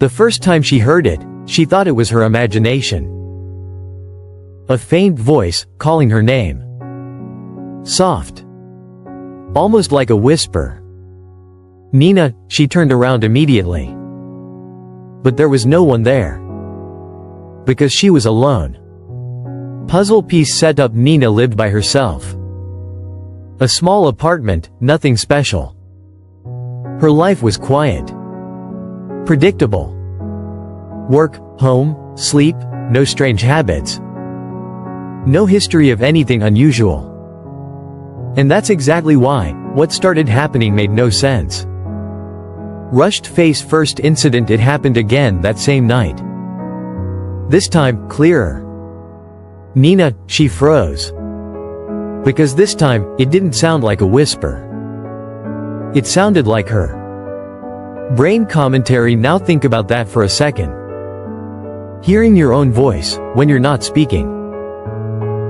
The first time she heard it, she thought it was her imagination. A faint voice, calling her name. Soft. Almost like a whisper. Nina, she turned around immediately. But there was no one there. Because she was alone. Puzzle piece setup. Nina lived by herself. A small apartment, nothing special. Her life was quiet. Predictable. Work, home, sleep, no strange habits. No history of anything unusual. And that's exactly why, what started happening made no sense. Rushed face. First incident. It happened again that same night. This time, clearer. Nina, she froze. Because this time, it didn't sound like a whisper. It sounded like her. Brain commentary. Now think about that for a second. Hearing your own voice, when you're not speaking.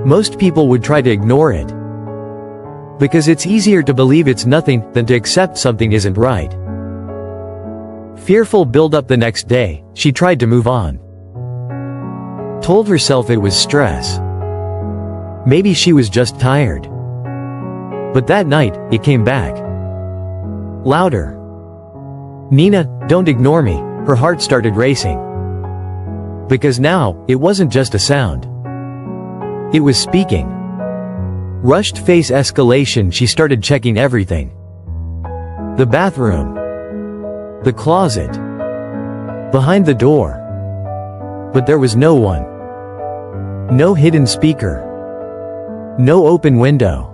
Most people would try to ignore it. Because it's easier to believe it's nothing than to accept something isn't right. Fearful build-up. The next day, she tried to move on. Told herself it was stress. Maybe she was just tired. But that night, it came back. Louder. Nina, don't ignore me. Her heart started racing. Because now, it wasn't just a sound. It was speaking. Rushed face. Escalation. She started checking everything. The bathroom. The closet. Behind the door. But there was no one. No hidden speaker. No open window.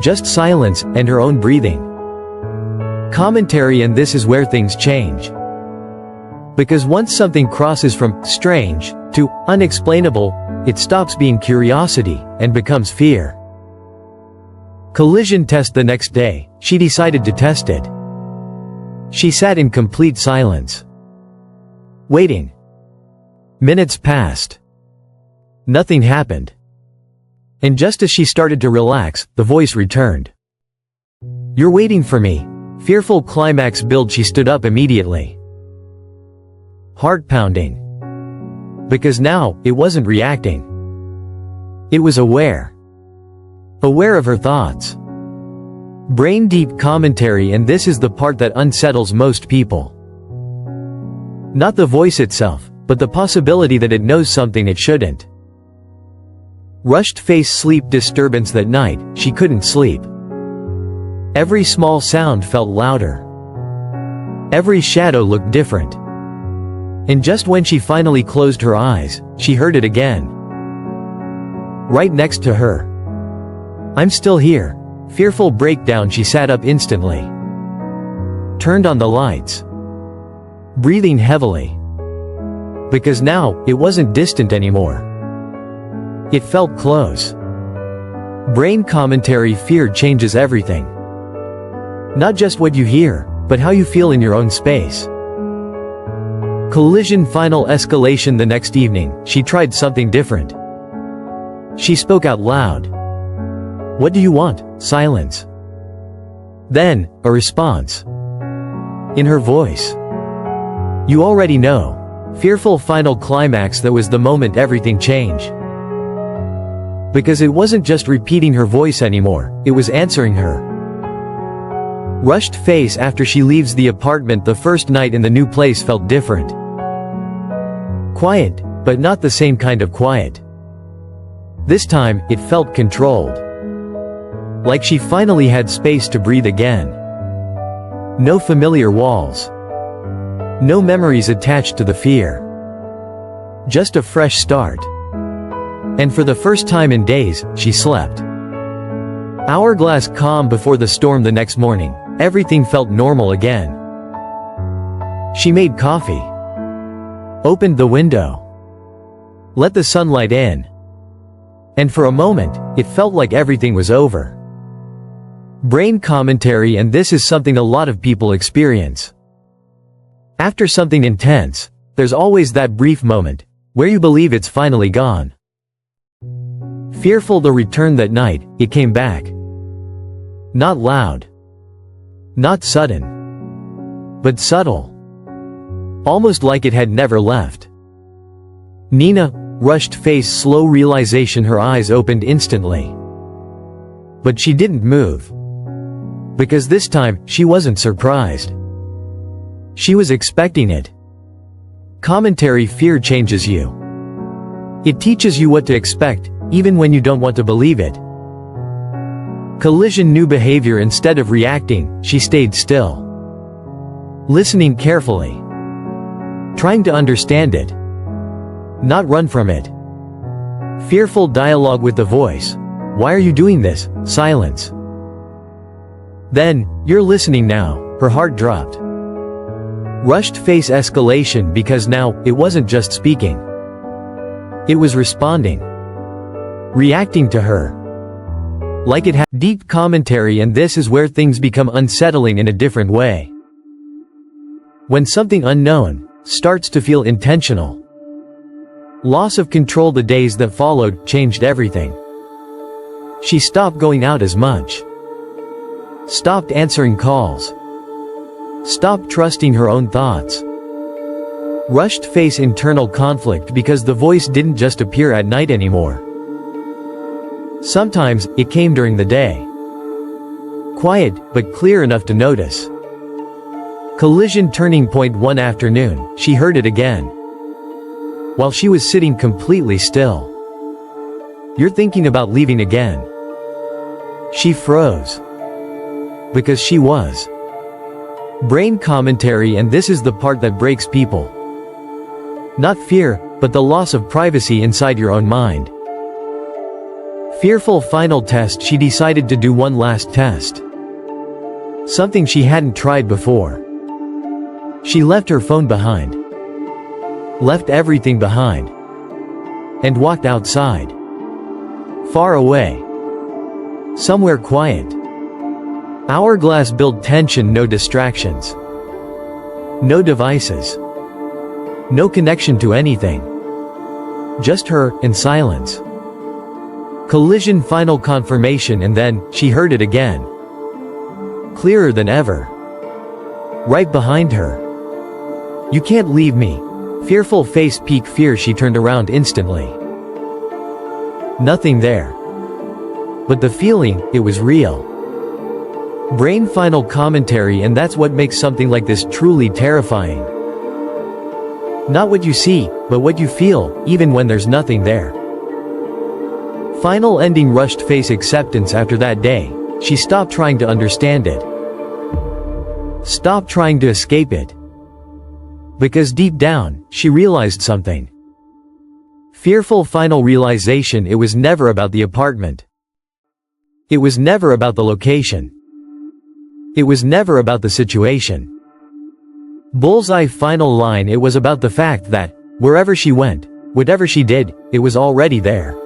Just silence, and her own breathing. Commentary. And this is where things change. Because once something crosses from strange to unexplainable, it stops being curiosity and becomes fear. Collision test. The next day, she decided to test it. She sat in complete silence. Waiting. Minutes passed. Nothing happened. And just as she started to relax, the voice returned. You're waiting for me. Fearful climax build. She stood up immediately. Heart pounding. Because now, it wasn't reacting. It was aware. Aware of her thoughts. Brain deep commentary. And this is the part that unsettles most people. Not the voice itself, but the possibility that it knows something it shouldn't. Rushed face. Sleep disturbance. That night, she couldn't sleep. Every small sound felt louder. Every shadow looked different. And just when she finally closed her eyes, she heard it again. Right next to her. I'm still here. Fearful breakdown. She sat up instantly. Turned on the lights. Breathing heavily. Because now, it wasn't distant anymore. It felt close. Brain commentary. Fear changes everything. Not just what you hear, but how you feel in your own space. Collision. Final escalation. The next evening, she tried something different. She spoke out loud. What do you want? Silence. Then, a response. In her voice. You already know. Fearful final climax. That was the moment everything changed. Because it wasn't just repeating her voice anymore, it was answering her. Rushed face. After she leaves the apartment. The first night in the new place felt different. Quiet, but not the same kind of quiet. This time, it felt controlled. Like she finally had space to breathe again. No familiar walls. No memories attached to the fear. Just a fresh start. And for the first time in days, she slept. Hourglass. Calm before the storm. The next morning, everything felt normal again. She made coffee. Opened the window. Let the sunlight in. And for a moment, it felt like everything was over. Brain commentary. And this is something a lot of people experience. After something intense, there's always that brief moment, where you believe it's finally gone. Fearful. The return. That night, it came back. Not loud. Not sudden. But subtle. almost like it had never left. Nina, rushed face, slow realization, her eyes opened instantly. But she didn't move. Because this time, she wasn't surprised. She was expecting it. Commentary: fear changes you. It teaches you what to expect, even when you don't want to believe it. Collision: new behavior. Instead of reacting, she stayed still. Listening carefully. Trying to understand it. Not run from it. Fearful dialogue with the voice. Why are you doing this? Silence. Then, you're listening now. Her heart dropped. Rushed face: escalation, because now, it wasn't just speaking. It was responding. Reacting to her. Like it had deep commentary, and this is where things become unsettling in a different way. When something unknown starts to feel intentional. Loss of control. The days that followed changed everything. She stopped going out as much. Stopped answering calls. Stopped trusting her own thoughts. Rushed face: internal conflict, because the voice didn't just appear at night anymore. Sometimes, it came during the day. Quiet, but clear enough to notice. Collision: turning point. One afternoon, she heard it again. While she was sitting completely still. You're thinking about leaving again. She froze. Because she was. Brain commentary, and this is the part that breaks people. Not fear, but the loss of privacy inside your own mind. Fearful final test. She decided to do one last test. Something she hadn't tried before. She left her phone behind. Left everything behind. And walked outside. Far away. Somewhere quiet. Hourglass build tension. No distractions. No devices. No connection to anything. Just her, in silence. Collision: final confirmation, and then, she heard it again. Clearer than ever. Right behind her. You can't leave me. Fearful face: peak fear. She turned around instantly. Nothing there. But the feeling, it was real. Brain final commentary, and that's what makes something like this truly terrifying. Not what you see, but what you feel, even when there's nothing there. Final ending: rushed face acceptance. After that day, she stopped trying to understand it. Stopped trying to escape it. Because deep down, she realized something. Fearful final realization: it was never about the apartment. It was never about the location. It was never about the situation. Bullseye final line: it was about the fact that, wherever she went, whatever she did, it was already there.